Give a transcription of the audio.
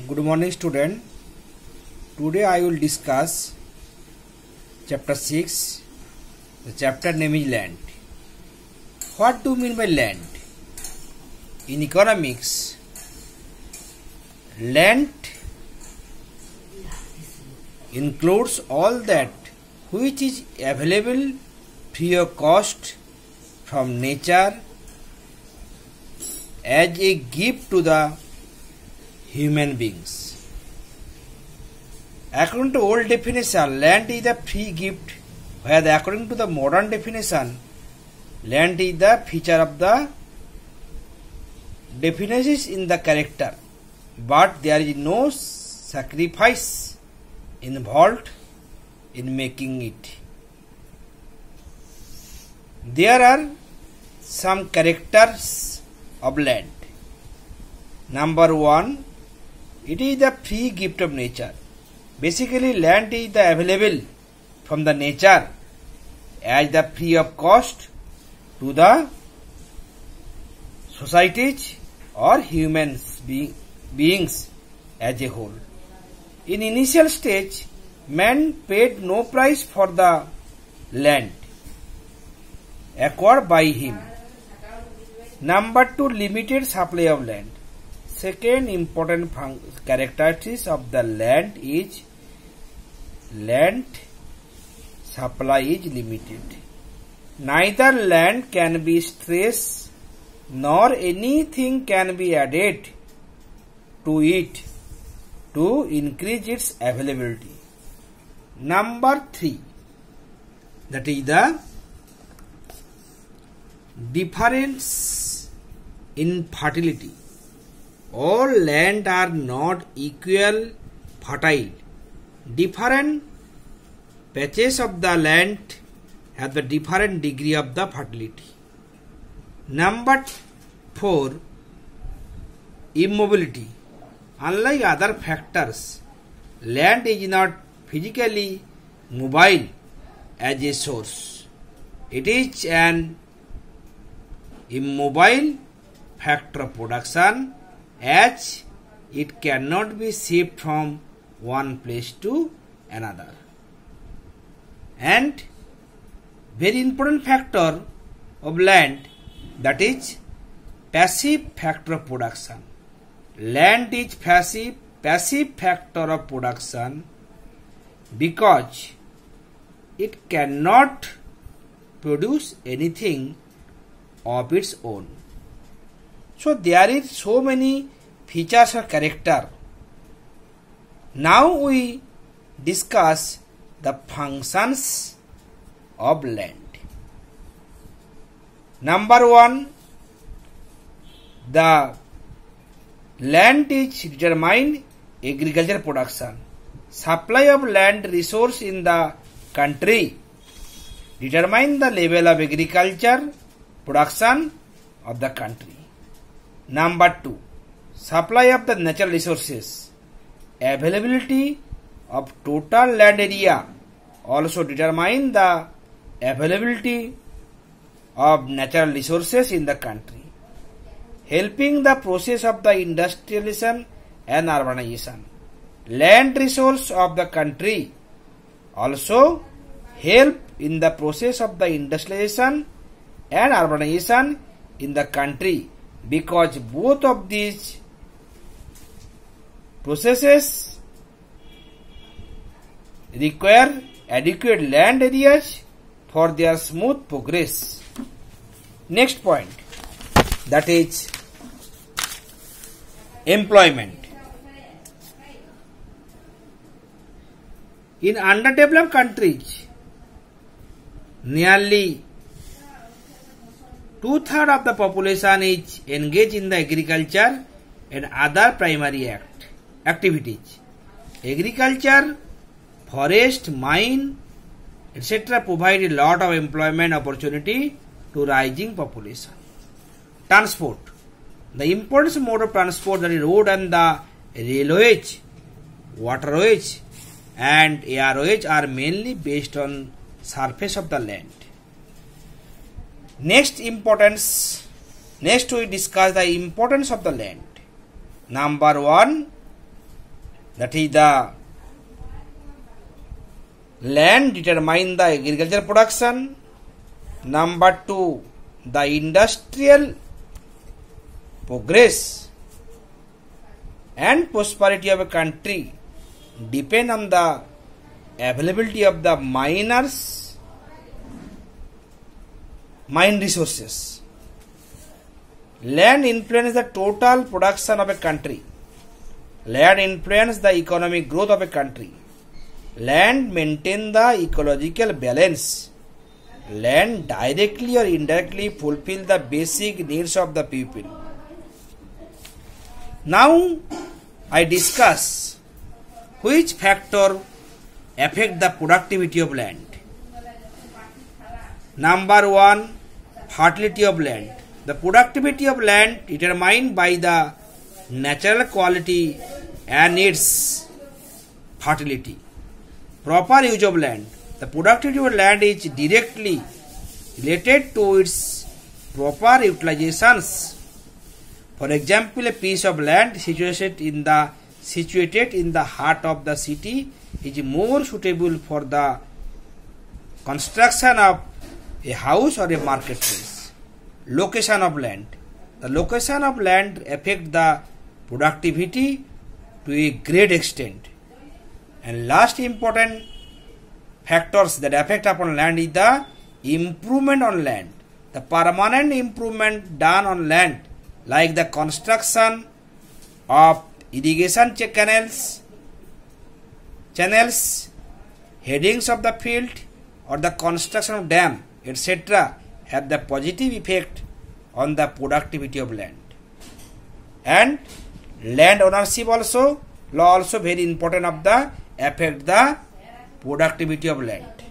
Good morning, student. Today I will discuss chapter 6. The chapter name is land. What do you mean by land? In economics, land includes all that which is available free of cost from nature as a gift to the human beings. According to old definition, land is a free gift, whereas according to the modern definition, land is the feature of the definitions in the character, but there is no sacrifice involved in making it. There are some characters of land. Number one, it is the free gift of nature. Basically, land is the available from the nature as the free of cost to the societies or human beings as a whole. In initial stage, man paid no price for the land acquired by him. Number two, limited supply of land. Second important characteristic of the land is land supply is limited. Neither land can be stressed nor anything can be added to it to increase its availability. Number three, that is the difference in fertility. All land are not equal fertile. Different patches of the land have the different degree of the fertility. Number four, immobility. Unlike other factors, land is not physically mobile as a source. It is an immobile factor of production, as it cannot be shipped from one place to another. And very important factor of land, that is passive factor of production. Land is passive factor of production because it cannot produce anything of its own. So there is so many features or character. Now we discuss the functions of land. Number one, the land is determined agricultural production. Supply of land resource in the country determine the level of agriculture production of the country. Number two, supply of the natural resources. Availability of total land area also determine the availability of natural resources in the country, helping the process of the industrialization and urbanization. Land resource of the country also help in the process of the industrialization and urbanization in the country, because both of these processes require adequate land areas for their smooth progress. Next point, that is employment. In underdeveloped countries, nearly 2/3 of the population is engaged in the agriculture and other primary activities. Agriculture, forest, mine, etc. provide a lot of employment opportunity to rising population. Transport. The important mode of transport, that is road and the railways, waterways and airways, are mainly based on surface of the land. Next we discuss the importance of the land. Number one, That is the land determine the agricultural production. Number 2, the industrial progress and prosperity of a country depend on the availability of the mine resources. Land influences the total production of a country. Land influences the economic growth of a country. Land maintains the ecological balance. Land directly or indirectly fulfill the basic needs of the people. Now I discuss which factor affect the productivity of land. Number 1, fertility of land. The productivity of land determined by the natural quality and its fertility. Proper use of land. The productivity of land is directly related to its proper utilizations. For example, a piece of land situated in the heart of the city is more suitable for the construction of a house or a marketplace. Location of land. The location of land affects the productivity to a great extent. And last important factors that affect upon land is the improvement on land. The permanent improvement done on land, like the construction of irrigation channels, headings of the field, or the construction of dam, etc., have the positive effect on the productivity of land. And land ownership law also very important of the affect the productivity of land.